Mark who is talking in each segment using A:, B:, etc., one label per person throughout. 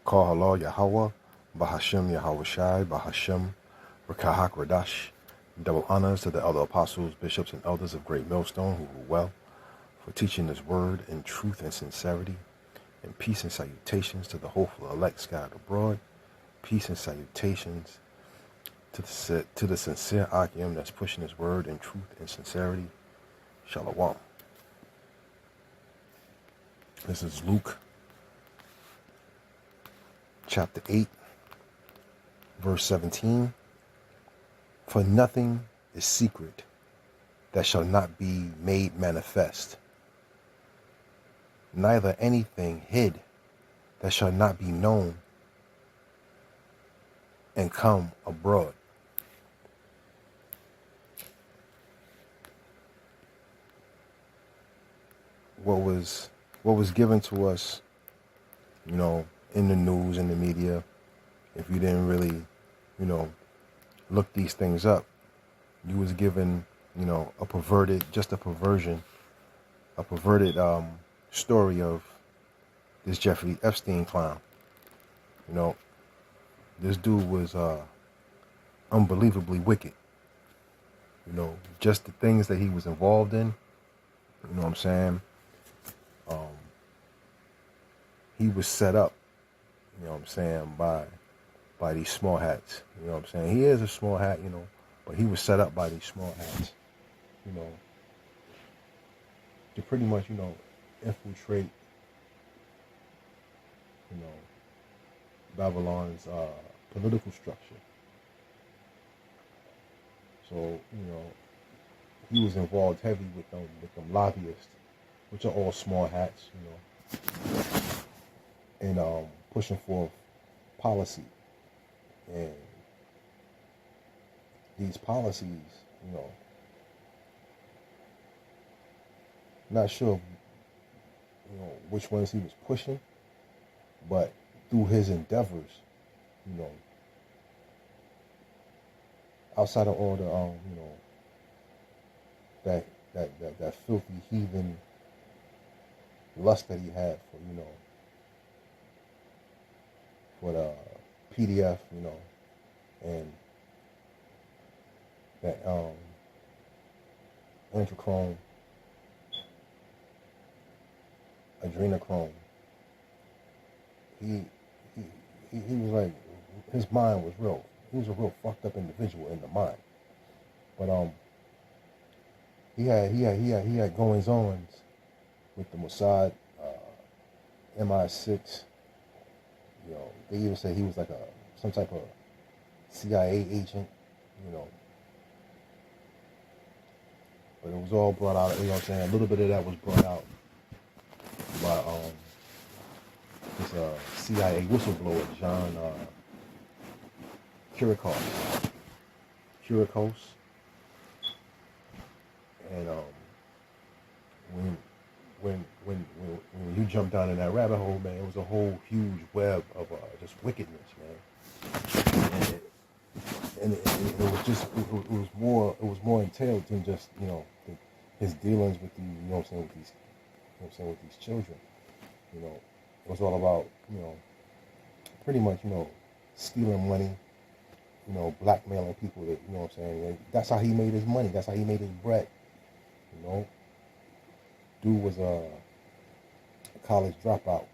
A: Call halal Yahweh, Bahashem Yahweh Shai, Bahashem Rakahak Radash. Double honors to the elder apostles, bishops, and elders of Great Millstone who rule well, for teaching this word in truth and sincerity, and peace and salutations to the hopeful elect scattered abroad. Peace and salutations to the sincere Akim that's pushing his word in truth and sincerity. Shalom. This is Luke chapter 8, verse 17. For nothing is secret that shall not be made manifest, neither anything hid that shall not be known and come abroad. What was given to us, in the news, in the media, if you didn't really, look these things up, you was given, a perverted story of this Jeffrey Epstein clown. This dude was unbelievably wicked. Just the things that he was involved in, you know what I'm saying? He was set up, by these small hats. You know what I'm saying? He is a small hat, but he was set up by these small hats, to pretty much, infiltrate, Babylon's political structure. So, he was involved heavy with them lobbyists, which are all small hats, and pushing forth policy. And these policies, not sure, which ones he was pushing, but through his endeavors, outside of all the, that filthy heathen lust that he had for the PDF, and that adrenochrome, he was like, his mind was real. He was a real fucked up individual in the mind. But he had goings ons with the Mossad, MI6. They even say he was like some type of CIA agent, But it was all brought out, A little bit of that was brought out by this CIA whistleblower, John Kiriakos. And when you jump down in that rabbit hole, man, it was a whole huge web of just wickedness, man. And it was just it was more entailed than just his dealings with with these children. It was all about pretty much stealing money, blackmailing people that that's how he made his money. That's how he made his bread. Dude was a college dropout,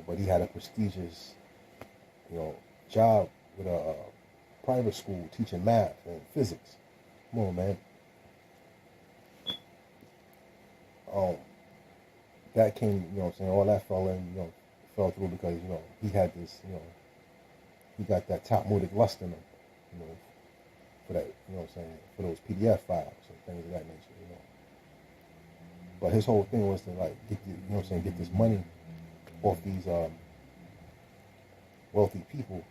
A: but he had a prestigious, job with a private school teaching math and physics. Come on, man. That came, all that fell through because, he had this, he got that Talmudic lust in him, for that, for those PDF files and things of that nature, But his whole thing was to get this money off these wealthy people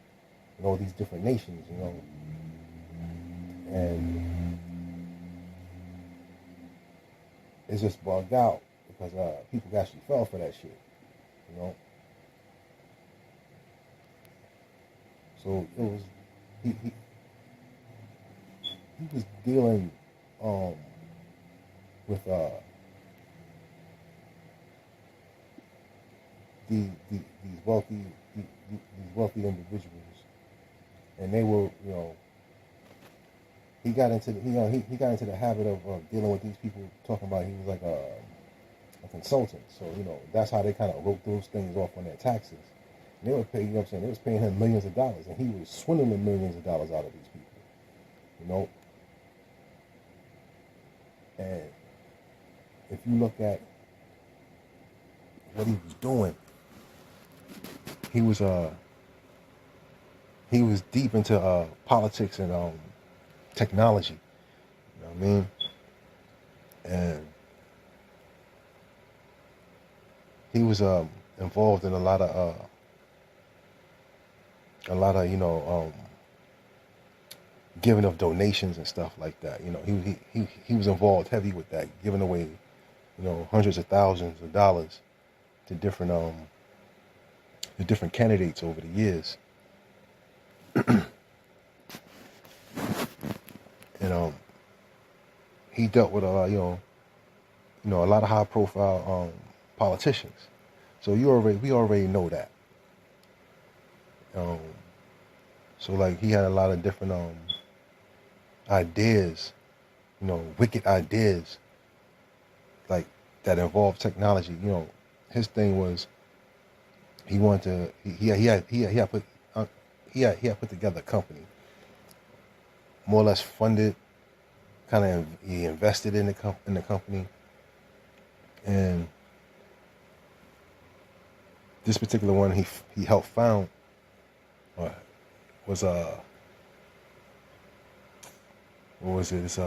A: in all these different nations, and it's just bugged out because people actually fell for that shit, So it was he was dealing with these wealthy these wealthy individuals, and they were, he got into he got into the habit of dealing with these people, talking about he was like a consultant. So that's how they kind of wrote those things off on their taxes. And they were paying, what I'm saying, they was paying him millions of dollars, and he was swindling millions of dollars out of these people. And if you look at what he was doing, he was deep into politics and technology. You know what I mean? And he was involved in a lot of giving of donations and stuff like that. He was involved heavy with that, giving away hundreds of thousands of dollars to different candidates over the years. And he dealt with a lot of high profile politicians. So we already know that. So like he had a lot of different ideas, wicked ideas, like that involved technology. His thing was he wanted to he had put together a company, more or less funded, kind of he invested in the company, and this particular one he helped found was what was it? It's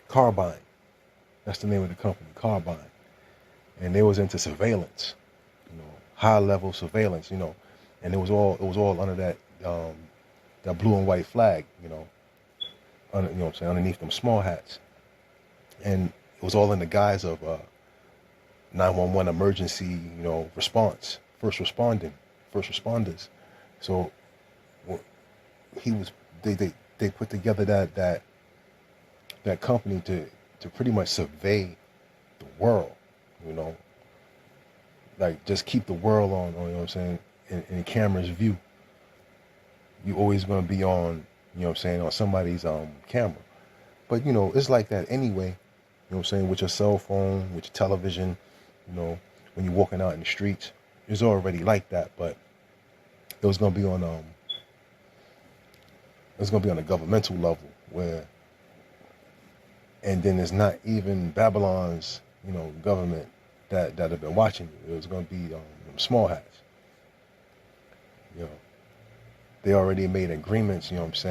A: Carbine. That's the name of the company, Carbine. And they was into surveillance, high level surveillance, and it was all under that that blue and white flag, underneath them small hats. And it was all in the guise of 911 emergency, response, first responders. So they put together that company to pretty much survey the world, like just keep the world on in camera's view. You always gonna be on, on somebody's camera. But it's like that anyway, with your cell phone, with your television, when you're walking out in the streets, it's already like that. But it was gonna be on a governmental level where, and then it's not even Babylon's government that have been watching you. It was gonna be small hats. They already made agreements, with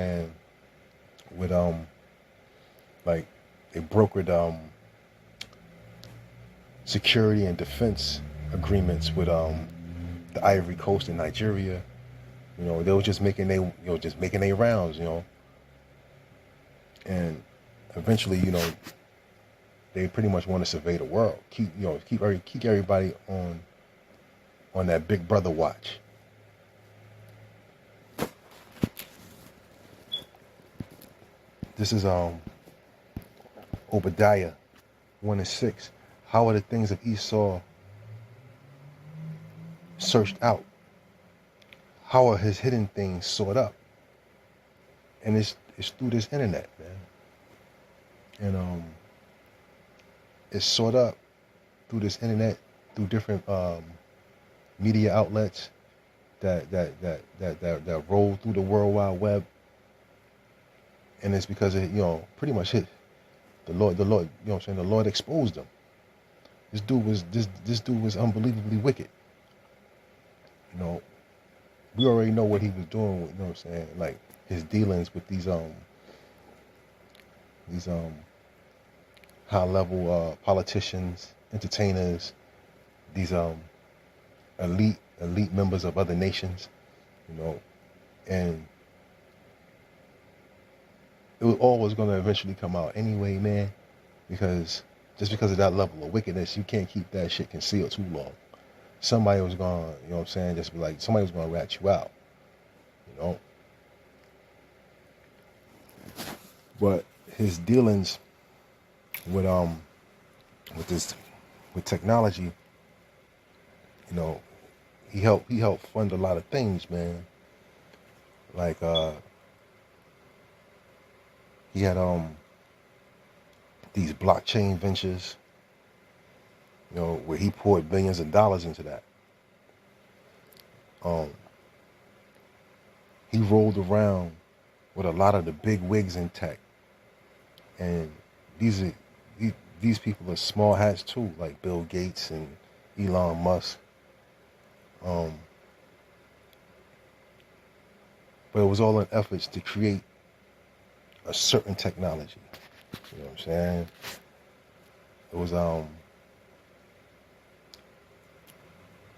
A: like they brokered security and defense agreements with the Ivory Coast and Nigeria. They were just making their rounds, and eventually, they pretty much want to survey the world, keep everybody on that Big Brother watch. This is Obadiah 1:6. How are the things of Esau searched out? How are his hidden things sought up? And it's through this internet, man. And it's sought up through this internet, through different media outlets that roll through the World Wide Web. And it's because it, pretty much hit the Lord, the Lord exposed them. This dude was unbelievably wicked. We already know what he was doing, like his dealings with these high level politicians, entertainers, these elite members of other nations, and it was always going to eventually come out anyway, man, because of that level of wickedness, you can't keep that shit concealed too long. Somebody was going to, just be like, somebody was going to rat you out, But his dealings with technology You know, he helped fund a lot of things, man. Like he had these blockchain ventures, where he poured billions of dollars into that. Um, he rolled around with a lot of the big wigs in tech, and these are these people are small hats too, like Bill Gates and Elon Musk. Um, but it was all in efforts to create a certain technology. You know what I'm saying? It was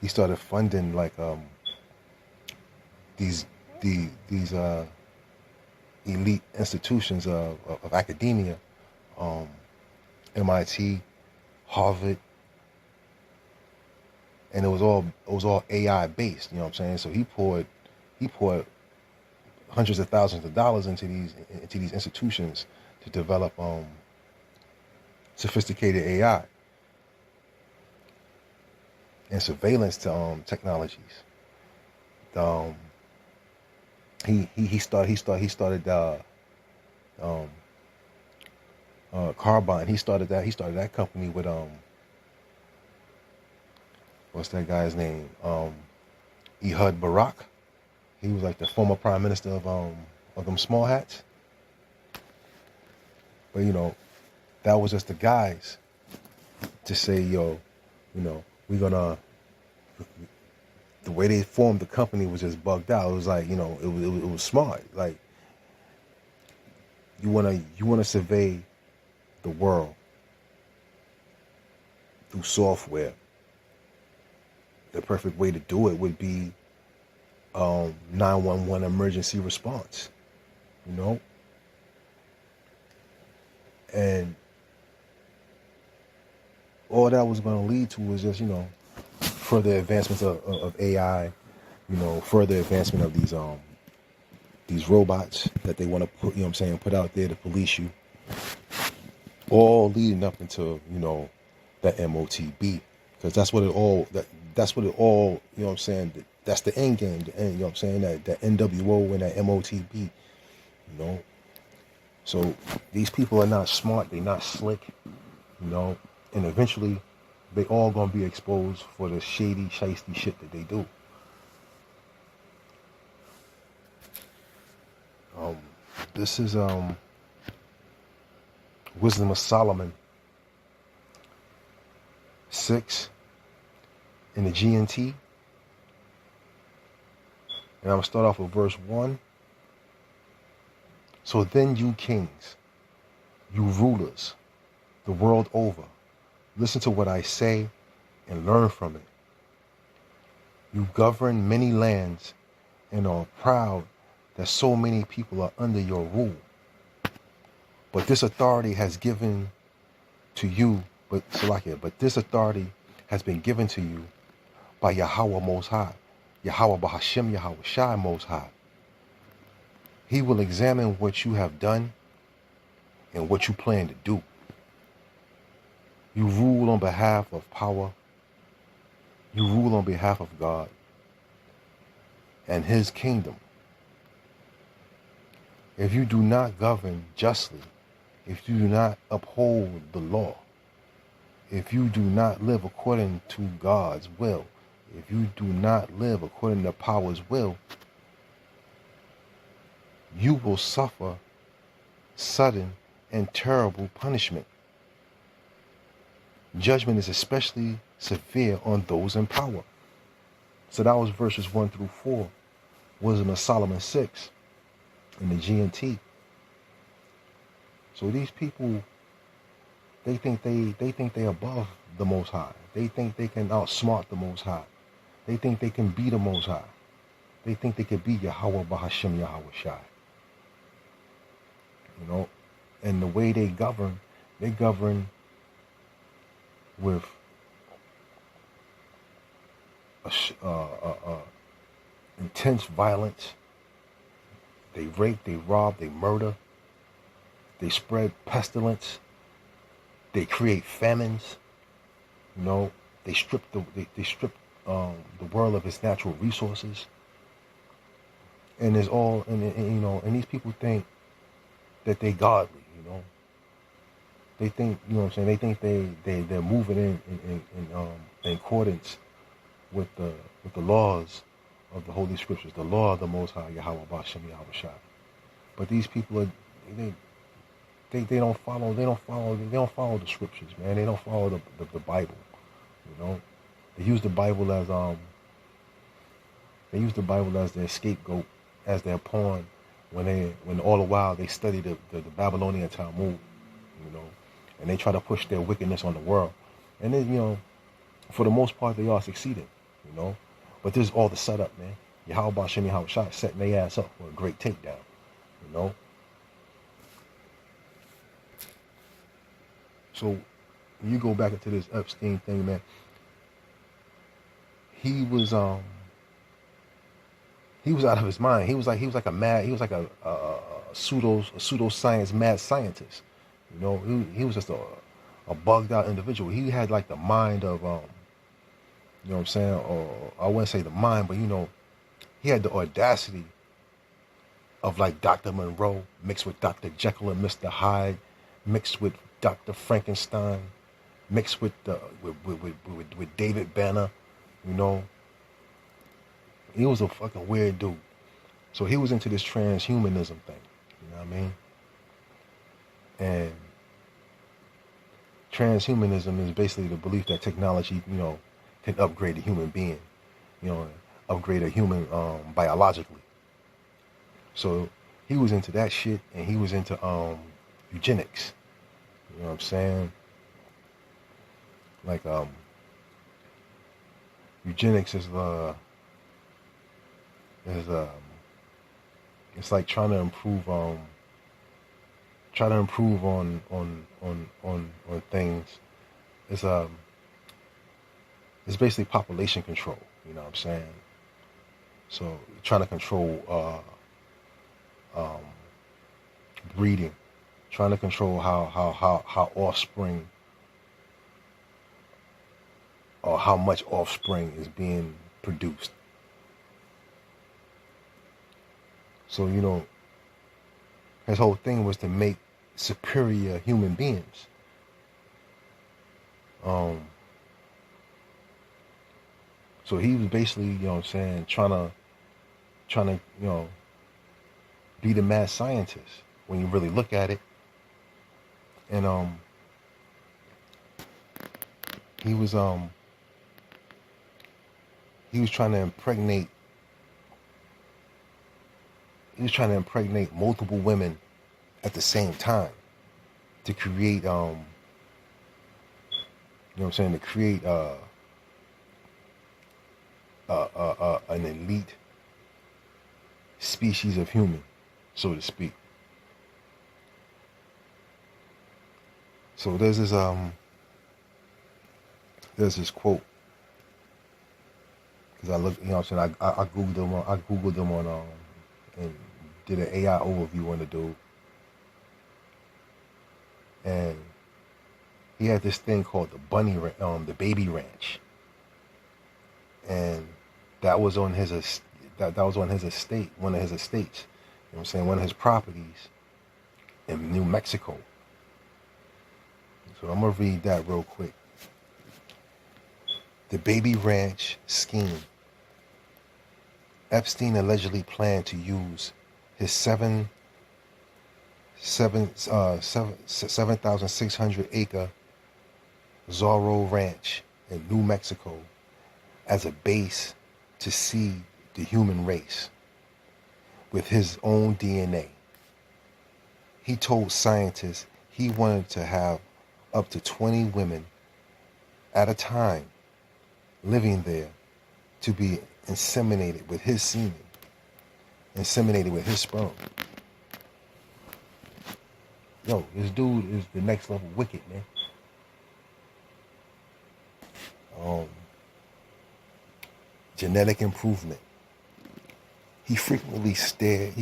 A: he started funding like these these elite institutions of academia, um, MIT, Harvard, and it was all AI based. You know what I'm saying? So he poured hundreds of thousands of dollars into these institutions to develop sophisticated AI and surveillance to technologies. Um, he started um, Carbine. He started that company with what's that guy's name? Ehud Barak. He was like the former prime minister of them small hats. But that was just the guys to say, yo, we're gonna. The way they formed the company was just bugged out. It was like, it was smart. Like you wanna survey the world through software. The perfect way to do it would be 911 emergency response. You know, and all that was going to lead to was just further advancements of AI. Further advancement of these robots that they want to put, put out there to police you. All leading up into that MOTB, because that's what it all that's the end game. The end, that NWO and that MOTB. So these people are not smart. They're not slick. And eventually they all gonna be exposed for the shady, shiesty shit that they do. This is Wisdom of Solomon 6 in the GNT. And I'm gonna start off with verse 1. So then, you kings, you rulers, the world over, listen to what I say and learn from it. You govern many lands and are proud that so many people are under your rule. But this authority has given to you, but this authority has been given to you by Yahweh Most High, Yahweh Bahashem Yahweh Shai Most High. He will examine what you have done and what you plan to do. You rule on behalf of power. You rule on behalf of God and His kingdom. If you do not govern justly, if you do not uphold the law, if you do not live according to God's will, if you do not live according to power's will, you will suffer sudden and terrible punishment. Judgment is especially severe on those in power. So that was verses 1 through 4, Wisdom of Solomon 6 in the GNT. So these people, they think they above the Most High. They think they can outsmart the Most High. They think they can be the Most High. They think they can be Yahweh Bahashem Yahweh Shai. And the way they govern with intense violence. They rape, they rob, they murder. They spread pestilence. They create famines. They strip the world of its natural resources, and it's all, and these people think that they godly, They think, what I'm saying. They think they're moving in accordance with the laws of the Holy Scriptures, the law of the Most High Yahweh Bashem Yahweh Shai. But these people are they don't follow the Scriptures, man. They don't follow the Bible, They use the Bible as their scapegoat, as their pawn, when all the while they study the Babylonian Talmud, and they try to push their wickedness on the world, and then for the most part they are succeeding, But this is all the setup, man. Yahweh Bashem Yahweh Shai setting their ass up for a great takedown, So when you go back into this Epstein thing, man, he was out of his mind. He was like a pseudoscience mad scientist. He was just a bugged out individual. He had like the mind of you know what I'm saying, or I wouldn't say the mind, but he had the audacity of like Dr. Monroe mixed with Dr. Jekyll and Mr. Hyde, mixed with Dr. Frankenstein, mixed with with David Banner, He was a fucking weird dude. So he was into this transhumanism thing, you know what I mean? And transhumanism is basically the belief that technology, can upgrade a human being, upgrade a human biologically. So he was into that shit, and he was into eugenics. You know what I'm saying? Like eugenics is it's like trying to improve on things. It's basically population control, you know what I'm saying? So trying to control breeding, trying to control how offspring, or how much offspring is being produced. So his whole thing was to make superior human beings. So he was basically, trying to, be the mad scientist when you really look at it. And he was trying to impregnate multiple women at the same time to create to create an elite species of human, so to speak. So there's this quote, because I look, I googled them on and did an AI overview on the dude, and he had this thing called the baby ranch, and that was on his estate, one of his estates. You know what I'm saying? One of his properties in New Mexico. So I'm gonna read that real quick. The baby ranch scheme. Epstein allegedly planned to use his 7,600 acre Zorro Ranch in New Mexico as a base to seed the human race with his own DNA. He told scientists he wanted to have up to 20 women at a time living there to be inseminated with his semen, inseminated with his sperm. Yo, this dude is the next level wicked, man. Genetic improvement. He frequently steered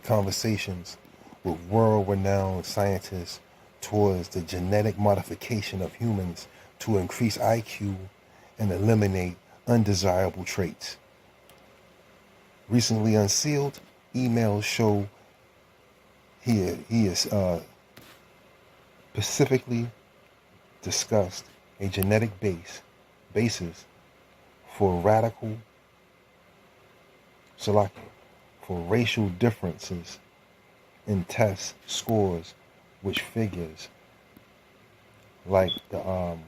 A: conversations with world-renowned scientists towards the genetic modification of humans to increase IQ and eliminate undesirable traits. Recently unsealed emails show he is specifically discussed a genetic basis for radical Salachya, for racial differences in test scores, which figures like the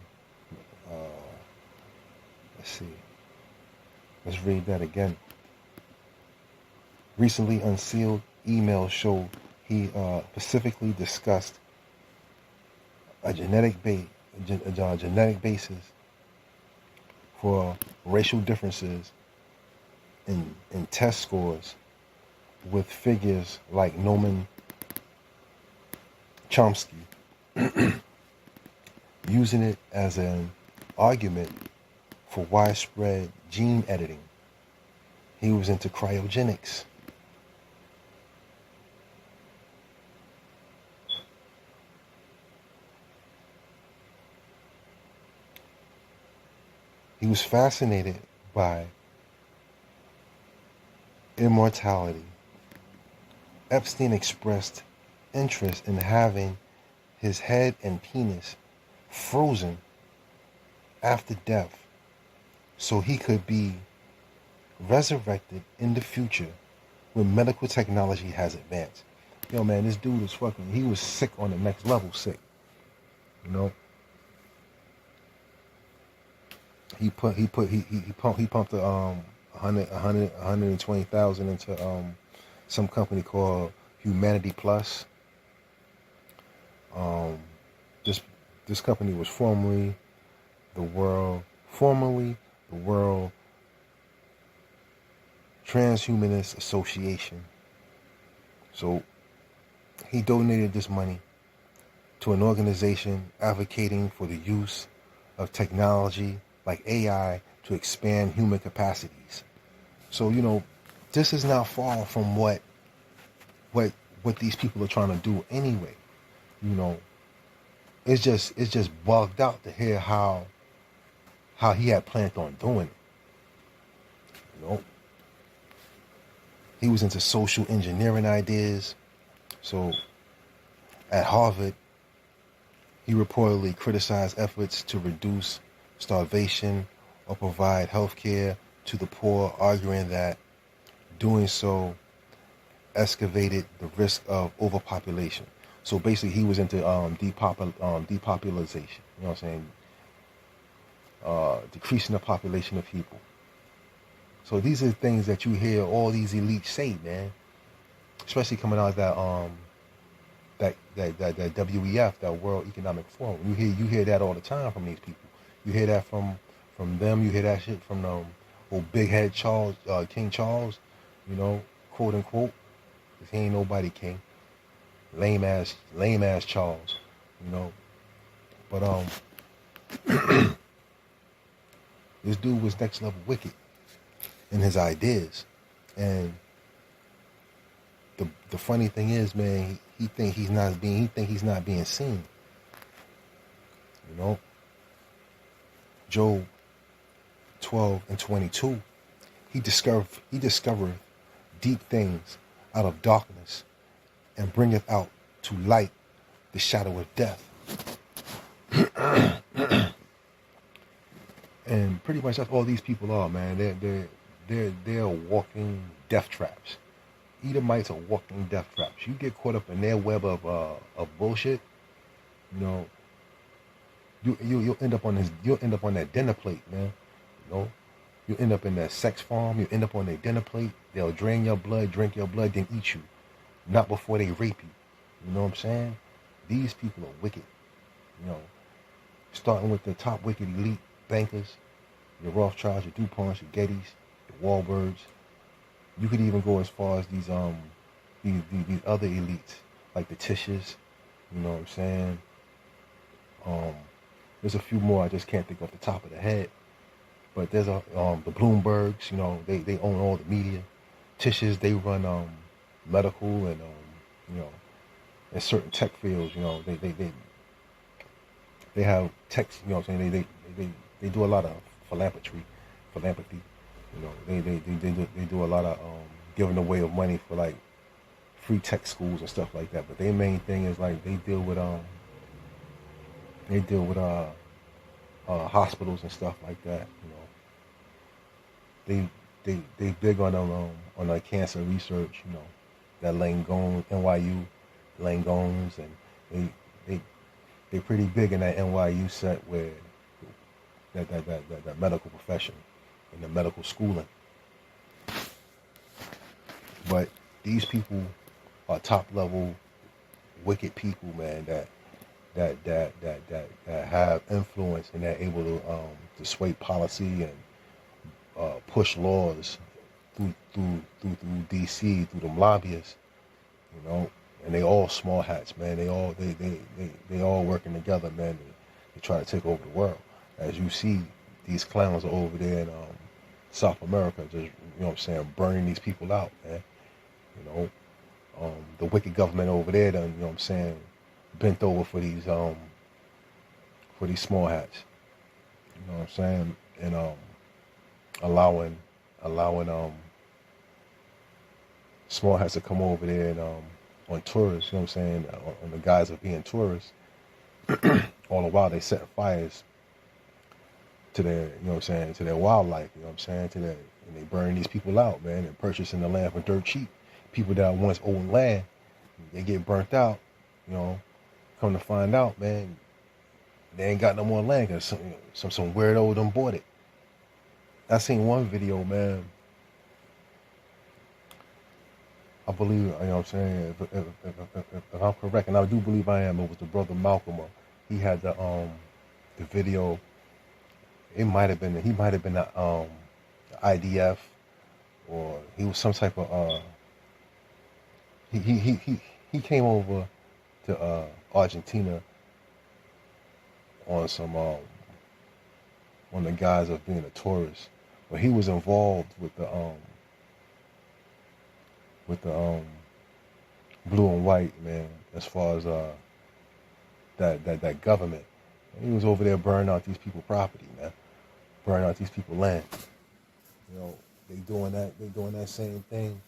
A: let's see, let's read that again. Recently unsealed emails show he specifically discussed a genetic basis for racial differences in test scores, with figures like Noam Chomsky using it as an argument for widespread gene editing. He was into cryogenics. He was fascinated by immortality. Epstein expressed interest in having his head and penis frozen after death so he could be resurrected in the future when medical technology has advanced. Yo, man, this dude is fucking, he was sick on the next level sick. You know? He pumped the 120,000 into some company called Humanity Plus. This company was formerly the World Transhumanist Association. So he donated this money to an organization advocating for the use of technology like AI to expand human capacities. So, you know, this is not far from what these people are trying to do anyway. You know, it's just bugged out to hear how he had planned on doing it. You know, he was into social engineering ideas. So at Harvard, he reportedly criticized efforts to reduce starvation or provide health care to the poor, arguing that doing so excavated the risk of overpopulation. So basically, he was into depopulation. You know what I'm saying? Decreasing the population of people. So these are things that you hear all these elites say, man. Especially coming out of that WEF, that World Economic Forum. You hear that all the time from these people. You hear that from them. You hear that shit from old big head Charles, King Charles. You know, quote unquote, because he ain't nobody king. Lame ass Charles. You know, but this dude was next level wicked in his ideas, and the funny thing is, man, he think he's not being seen. You know, Job 12:22, he discovered deep things out of darkness, and bringeth out to light the shadow of death. And pretty much that's all these people are, man. They're walking death traps. Edomites are walking death traps. You get caught up in their web of bullshit, you know. You'll end up on that dinner plate, man. You know, you end up in that sex farm. You end up on their dinner plate. They'll drain your blood, drink your blood, then eat you. Not before they rape you. You know what I'm saying? These people are wicked. You know, starting with the top wicked elite bankers, your Rothschilds, your DuPonts, your Gettys, your Wahlbergs. You could even go as far as these other elites, like the Tishes. You know what I'm saying? There's a few more I just can't think off the top of the head. But there's the Bloombergs. You know, they own all the media. Tishes, they run medical and you know, in certain tech fields. You know, they have tech. You know what I'm saying? They do a lot of philanthropy. You know, they do a lot of giving away of money for like free tech schools and stuff like that. But their main thing is like they deal with hospitals and stuff like that. You know, they big on like cancer research. You know, that Langone NYU Langones, and they pretty big in that NYU set where that medical profession and the medical schooling. But these people are top level wicked people, man, that have influence and they're able to sway policy and push laws through DC, through them lobbyists, you know, and they all small hats, man. They all working together, man, to try to take over the world. As you see, these clowns are over there in South America, just, you know what I'm saying, burning these people out, man. You know, the wicked government over there done, you know what I'm saying, bent over for these small hats. You know what I'm saying? And allowing small hats to come over there and on tourists, you know what I'm saying, on the guise of being tourists. All the while they set fires to their, you know what I'm saying, to their wildlife, you know what I'm saying, and they burn these people out, man, and purchasing the land for dirt cheap. People that once owned land, they get burnt out, you know. Come to find out, man, they ain't got no more land because some weirdo done bought it. I seen one video, man. I believe, you know what I'm saying, if I'm correct, and I do believe I am, it was the brother Malcolm. He had the video. He might have been the IDF, or he was some type of he came over to Argentina on some on the guise of being a tourist, but he was involved with the blue and white, man, as far as that government. He was over there burning out these people property, man, burning out these people land. You know, they doing that same thing.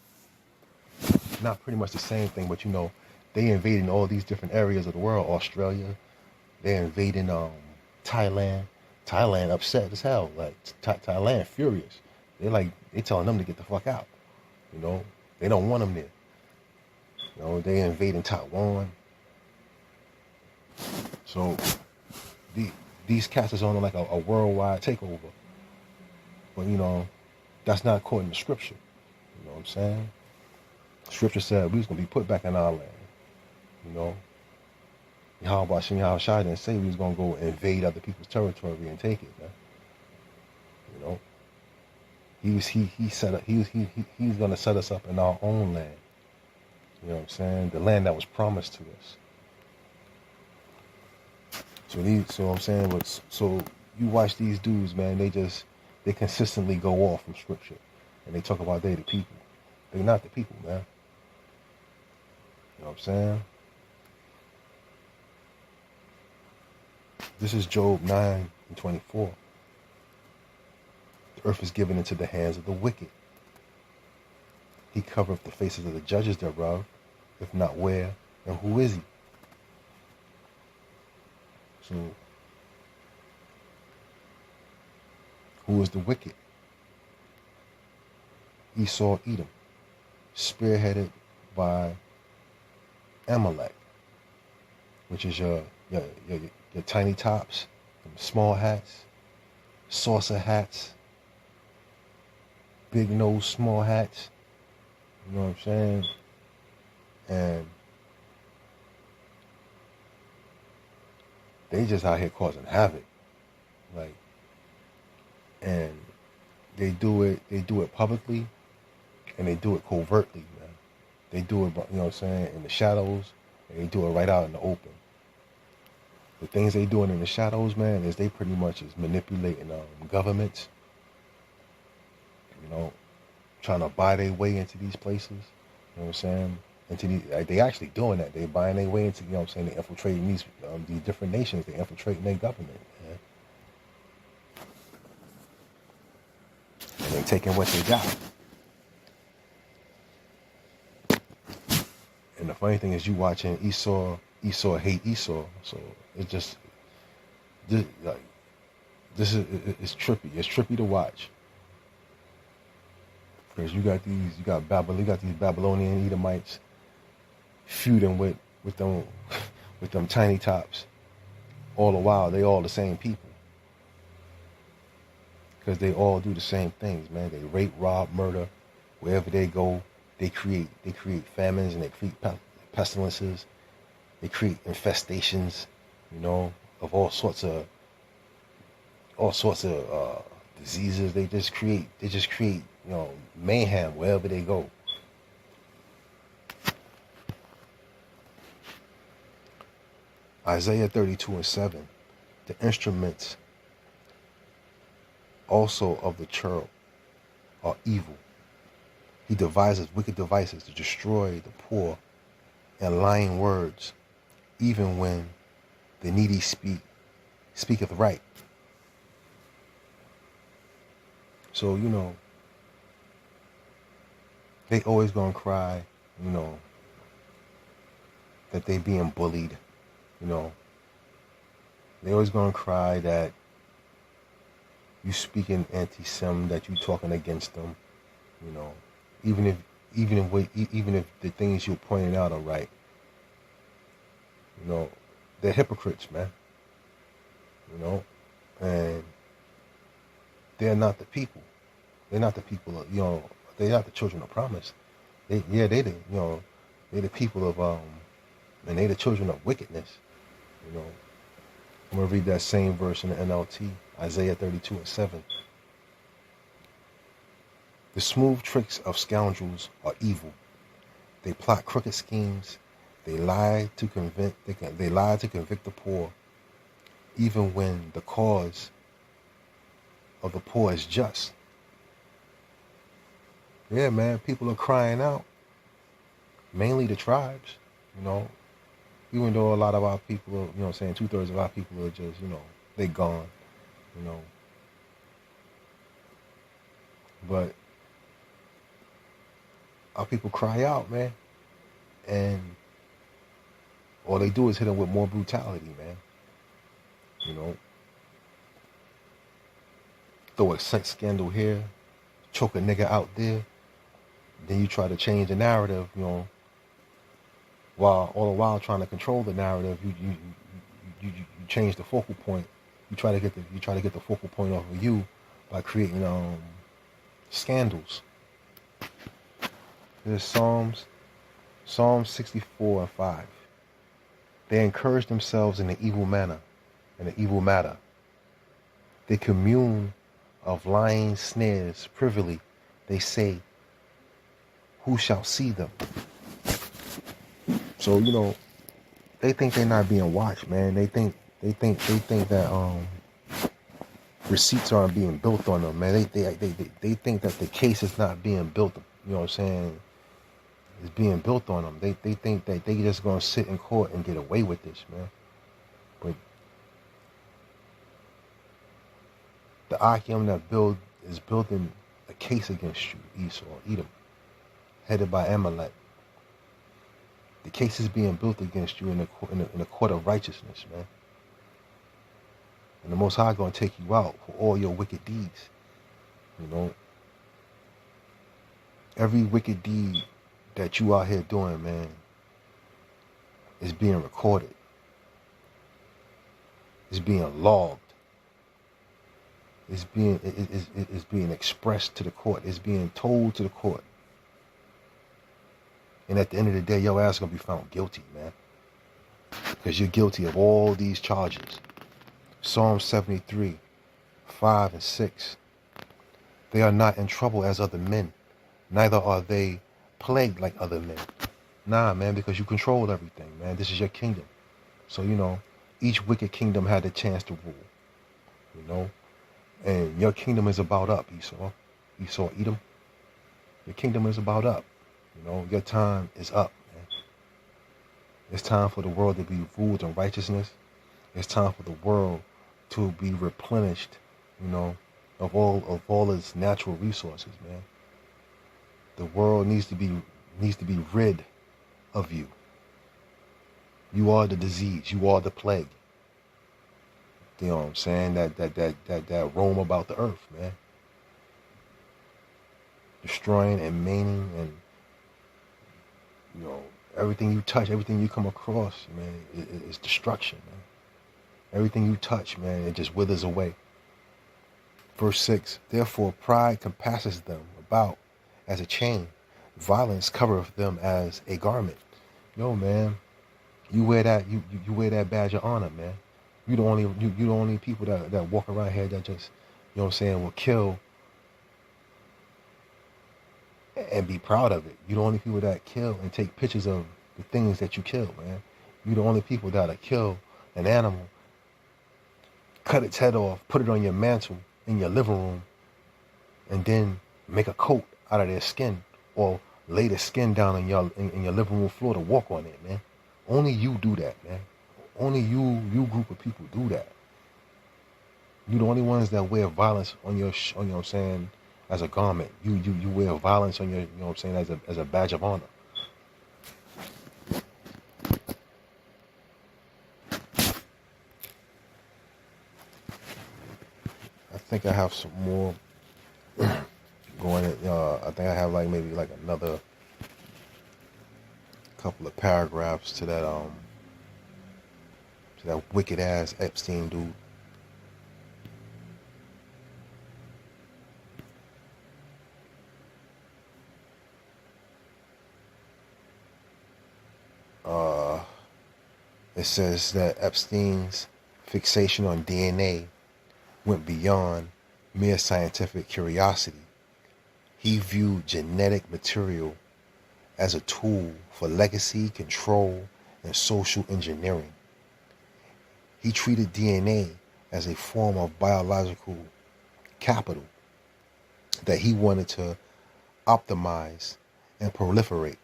A: Not pretty much the same thing, but you know, they invading all these different areas of the world. Australia, they're invading Thailand. Thailand upset as hell. Like Thailand furious. They telling them to get the fuck out. You know, they don't want them there. You know, they invading Taiwan. So these cats is on like a worldwide takeover. But you know, that's not according to scripture. You know what I'm saying? Scripture said we was gonna be put back in our land. You know, Yahweh Shai didn't say we was gonna go invade other people's territory and take it, man. You know, he's gonna set us up in our own land. You know what I'm saying? The land that was promised to us. So you watch these dudes, man. They consistently go off from scripture, and they talk about they the people. They're not the people, man. You know what I'm saying? This is Job 9:24. The earth is given into the hands of the wicked. He covereth the faces of the judges thereof, if not where, and who is he? So, who is the wicked? Esau, Edom, spearheaded by Amalek, which is your tiny tops, small hats, saucer hats, big nose, small hats. You know what I'm saying? And they just out here causing havoc. Like, and they do it publicly, and they do it covertly, man. They do it, you know what I'm saying, in the shadows, and they do it right out in the open. The things they doing in the shadows, man, is they pretty much is manipulating governments, you know, trying to buy their way into these places, you know what I'm saying? They actually doing that. They buying their way into, you know what I'm saying, they infiltrating these different nations, they infiltrating their government, man. taking what they got. And the funny thing is, you watching Esau hate Esau. So it just like this is it's trippy. It's trippy to watch. Because you got these Babylonian Edomites feuding with them with them tiny tops. All the while, they all the same people. Because they all do the same things, man. They rape, rob, murder. Wherever they go, they create famines and they create pestilences. They create infestations, of all sorts of diseases. They just create mayhem wherever they go. Isaiah 32:7, the instruments also of the cherub are evil. He devises wicked devices to destroy the poor and lying words, even when the needy speaketh right. So, they always gonna cry, that they being bullied, They always gonna cry that you speaking anti-Sem, that you talking against them, even if the things you're pointing out are right, they're hypocrites, man, and they're not the people. They're not the people of, they're not the children of promise. They're the people of and they're the children of wickedness. I'm gonna read that same verse in the NLT, Isaiah 32:7. The smooth tricks of scoundrels are evil. They plot crooked schemes. They lie to convict the poor, even when the cause of the poor is just. Yeah, man, people are crying out. Mainly the tribes, even though a lot of our people are, 2/3 of our people are just, they gone, But our people cry out, man. And all they do is hit them with more brutality, man. Throw a sex scandal here, choke a nigga out there. Then you try to change the narrative, while all the while trying to control the narrative. You change the focal point. You try to get the focal point off of you by creating scandals. There's Psalm 64:5. They encourage themselves in the evil matter. They commune of lying snares privily. They say, who shall see them? So, they think they're not being watched, man. They think that receipts aren't being built on them, man. They think that the case is not being built, it's being built on them. They think that they just gonna sit in court and get away with this, man. But the Akim that is building a case against you, Esau, Edom, headed by Amalek. The case is being built against you in the court of righteousness, man. And the Most High gonna take you out for all your wicked deeds. Every wicked deed that you out here doing, man, is being recorded. It's being logged. It's being expressed to the court. It's being told to the court. And at the end of the day, your ass gonna be found guilty, man. Because you're guilty of all these charges. Psalm 73:5 and 6. They are not in trouble as other men, neither are they plagued like other men. Nah, man, because you control everything, man. This is your kingdom. So, each wicked kingdom had a chance to rule, And your kingdom is about up, Esau, Edom. Your kingdom is about up. Your time is up, man. It's time for the world to be ruled in righteousness. It's time for the world to be replenished, of all its natural resources, man. The world needs to be rid of you. You are the disease. You are the plague. You know what I'm saying? That roam about the earth, man. Destroying and maiming and everything you touch, everything you come across, man, is destruction, man. Everything you touch, man, it just withers away. Verse 6, therefore pride compasses them about as a chain. Violence covereth them as a garment. No, man, you wear that wear that badge of honor, man. You the only people that walk around here that just, will kill and be proud of it. You the only people that kill and take pictures of the things that you kill, man. You the only people that'll kill an animal, cut its head off, put it on your mantle in your living room, and then make a coat out of their skin, or lay the skin down in your living room floor to walk on it, man. Only you do that, man. Only you group of people do that. You the only ones that wear violence on your as a garment. You wear violence on your as a badge of honor. I think I have some more going. I think I have maybe another couple of paragraphs to that wicked ass Epstein dude. It says that Epstein's fixation on DNA went beyond mere scientific curiosity. He viewed genetic material as a tool for legacy, control, and social engineering. He treated DNA as a form of biological capital that he wanted to optimize and proliferate.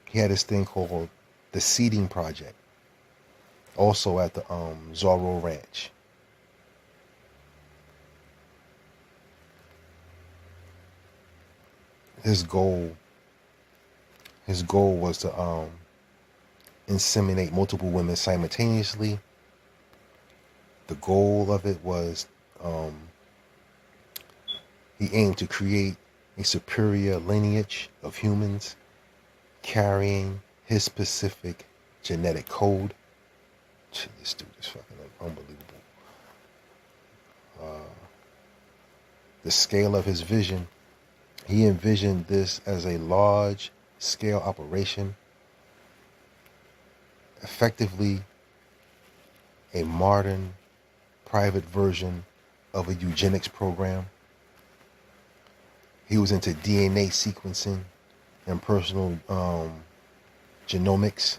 A: He had this thing called the Seeding Project, also at the Zorro Ranch. His goal was to inseminate multiple women simultaneously. The goal of it was he aimed to create a superior lineage of humans carrying his specific genetic code. This dude is fucking unbelievable. The scale of his vision, he envisioned this as a large-scale operation, effectively a modern private version of a eugenics program. He was into DNA sequencing and personal genomics.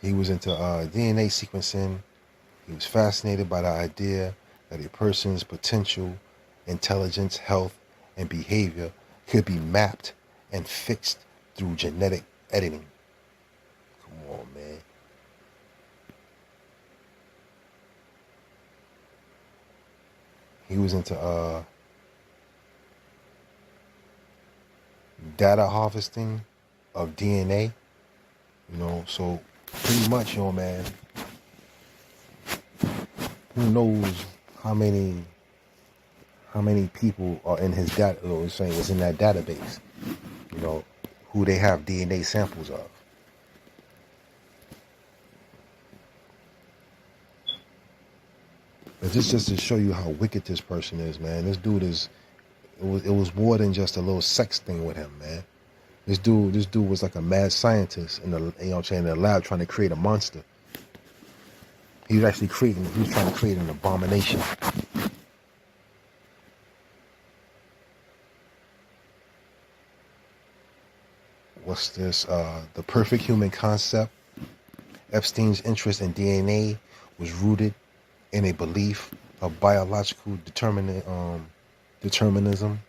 A: He was into DNA sequencing. He was fascinated by the idea that a person's potential, intelligence, health, and behavior could be mapped and fixed through genetic editing. Come on, man. He was into data harvesting of DNA, so pretty much, man, who knows how many people are in his data, was in that database, who they have DNA samples of. But this just to show you how wicked this person is, man. This dude is, it was more than just a little sex thing with him, man. This dude was like a mad scientist in the lab trying to create a monster. He was trying to create an abomination. What's this? The perfect human concept. Epstein's interest in DNA was rooted in a belief of biological determinism.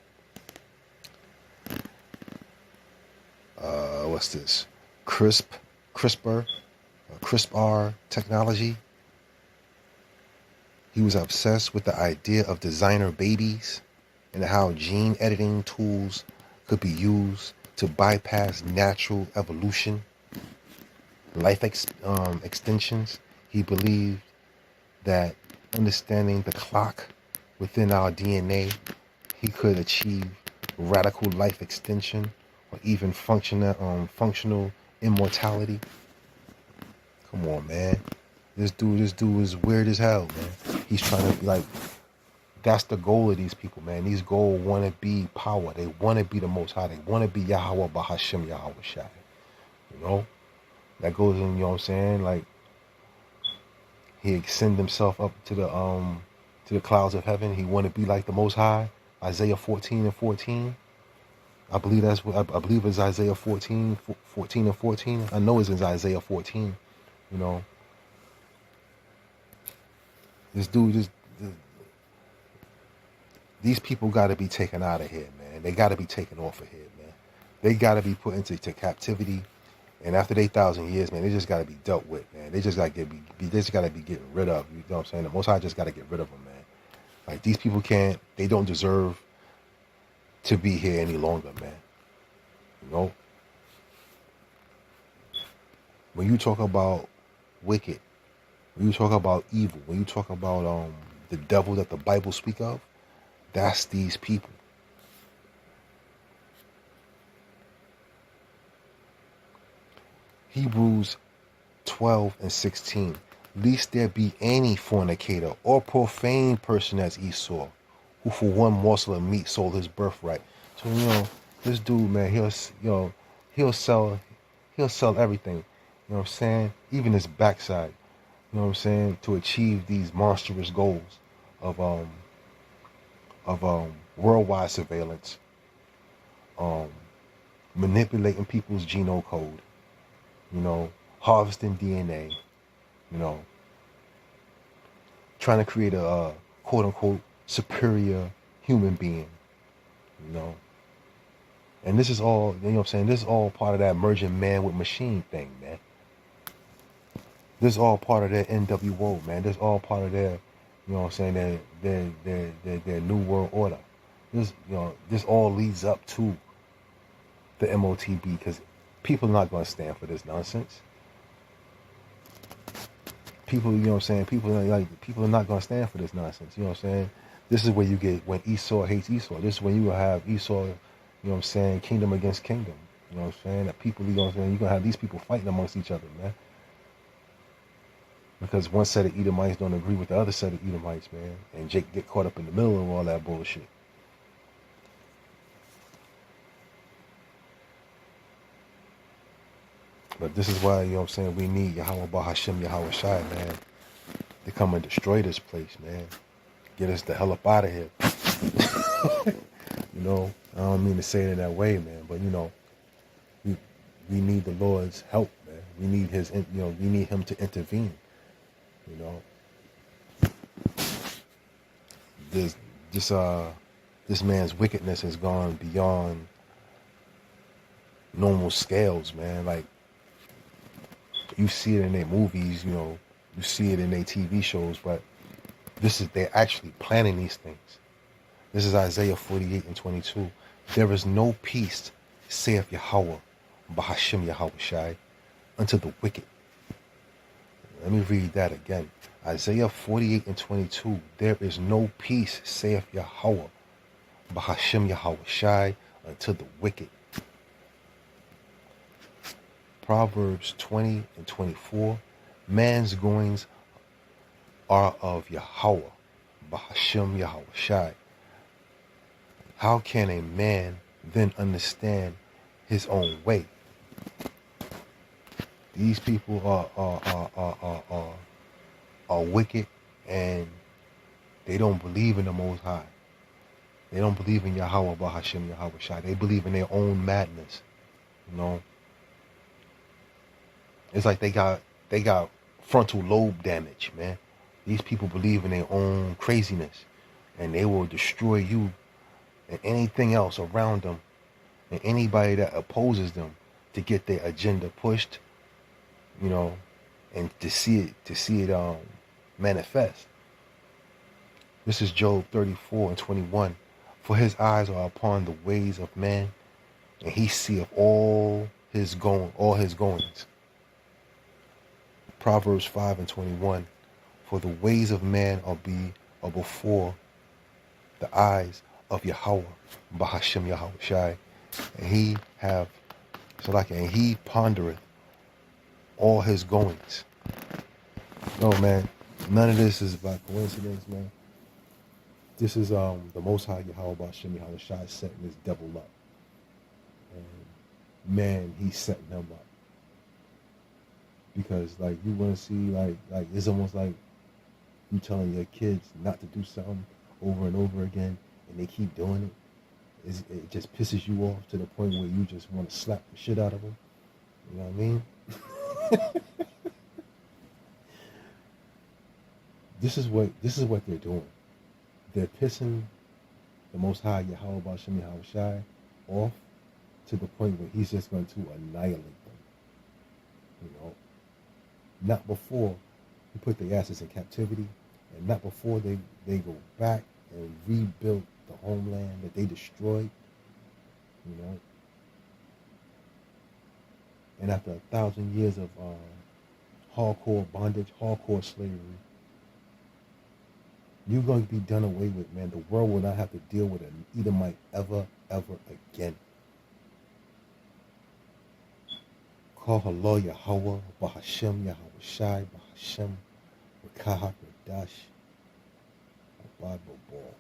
A: What's this? CRISP, CRISPR, CRISPR technology. He was obsessed with the idea of designer babies and how gene editing tools could be used to bypass natural evolution, extensions. He believed that understanding the clock within our DNA, he could achieve radical life extension or even functional immortality. Come on, man. This dude is weird as hell, man. He's trying to be like, that's the goal of these people, man. These goals want to be power. They want to be the Most High. They want to be Yahweh Bahashim Yahweh Shai. You know? That goes in, you know what I'm saying? Like, he extend himself up to the clouds of heaven. He want to be like the Most High. Isaiah 14:14. I believe I believe it's Isaiah 14:14. I know it's in Isaiah 14. You know, this dude, these people got to be taken out of here, man. They got to be taken off of here, man. They got to be put into captivity, and after they 1,000 years, man, they just got to be dealt with, man. They just got to they just got to be getting rid of. You know what I'm saying? The Most High just got to get rid of them, man. Like, these people they don't deserve to be here any longer, man. You know? When you talk about wicked, when you talk about evil, when you talk about the devil that the Bible speak of, that's these people. Hebrews 12:16. Lest there be any fornicator or profane person as Esau, who for one morsel of meat sold his birthright. So, you know, this dude, man, he'll sell everything. You know what I'm saying? Even his backside. You know what I'm saying? To achieve these monstrous goals of worldwide surveillance, manipulating people's genome code, you know, harvesting DNA, you know, trying to create a quote unquote superior human being, you know. And this is all, you know what I'm saying? This is all part of that merging man with machine thing, man. This is all part of their NWO, man. This is all part of their, you know what I'm saying, their new world order. This, you know, this all leads up to the MOTB, because people are not going to stand for this nonsense. People, you know what I'm saying, people are not going to stand for this nonsense. You know what I'm saying? This is where you get when Esau hates Esau. This is when you will have Esau, you know what I'm saying, kingdom against kingdom. You know what I'm saying? That people, you know what I'm saying, you're going to have these people fighting amongst each other, man. Because one set of Edomites don't agree with the other set of Edomites, man. And Jake get caught up in the middle of all that bullshit. But this is why, you know what I'm saying, we need Yahweh Bahashim Yahweh Shai, man, to come and destroy this place, man. Get us the hell up out of here. You know, I don't mean to say it in that way, man, but, you know, we need the Lord's help, man. We need we need him to intervene. You know, this man's wickedness has gone beyond normal scales, man. Like, you see it in their movies, you know, you see it in their TV shows, but they're actually planning these things. This is Isaiah 48:22. There is no peace, saith Yahweh, Bahashim Yahweh Shai, unto the wicked. Let me read that again. Isaiah 48:22. There is no peace, saith Yahweh, Bahashim Yahweh Shai, unto the wicked. Proverbs 20:24. Man's goings are of Yahweh, Bahashim Yahweh Shai. How can a man then understand his own way? These people are wicked, and they don't believe in the Most High. They don't believe in Yahweh Bahashim Yahweh Shai. They believe in their own madness. You know, it's like they got frontal lobe damage, man. These people believe in their own craziness, and they will destroy you and anything else around them, and anybody that opposes them, to get their agenda pushed you know, and to see it manifest. This is Job 34 and 21. For his eyes are upon the ways of man, and he seeth all his goings. Proverbs 5 and 21. For the ways of man are before the eyes of Yahweh, Bahashem Yahweh Shai, and he have Salachya, and he pondereth all his goings. No, man, none of this is by coincidence, man. This is the Most High Yahweh Bahashem Yahweh Shai setting this devil up, and man, he's setting him up because, like, you want to see, like it's almost like you telling your kids not to do something over and over again, and they keep doing it. It just pisses you off to the point where you just want to slap the shit out of them. You know what I mean? This is what they're doing. They're pissing the Most High Yahweh Bashem Yahweh Shai off to the point where he's just going to annihilate them. You know, not before he put their asses in captivity, and not before they go back and rebuild the homeland that they destroyed. You know, and after 1,000 years of hardcore bondage, hardcore slavery, you're going to be done away with, man. The world will not have to deal with an Edomite ever again. Call Allah Yahweh, Bahashem Yahweh Shai, Bahashem, Rakahat Radash, Abad Ball.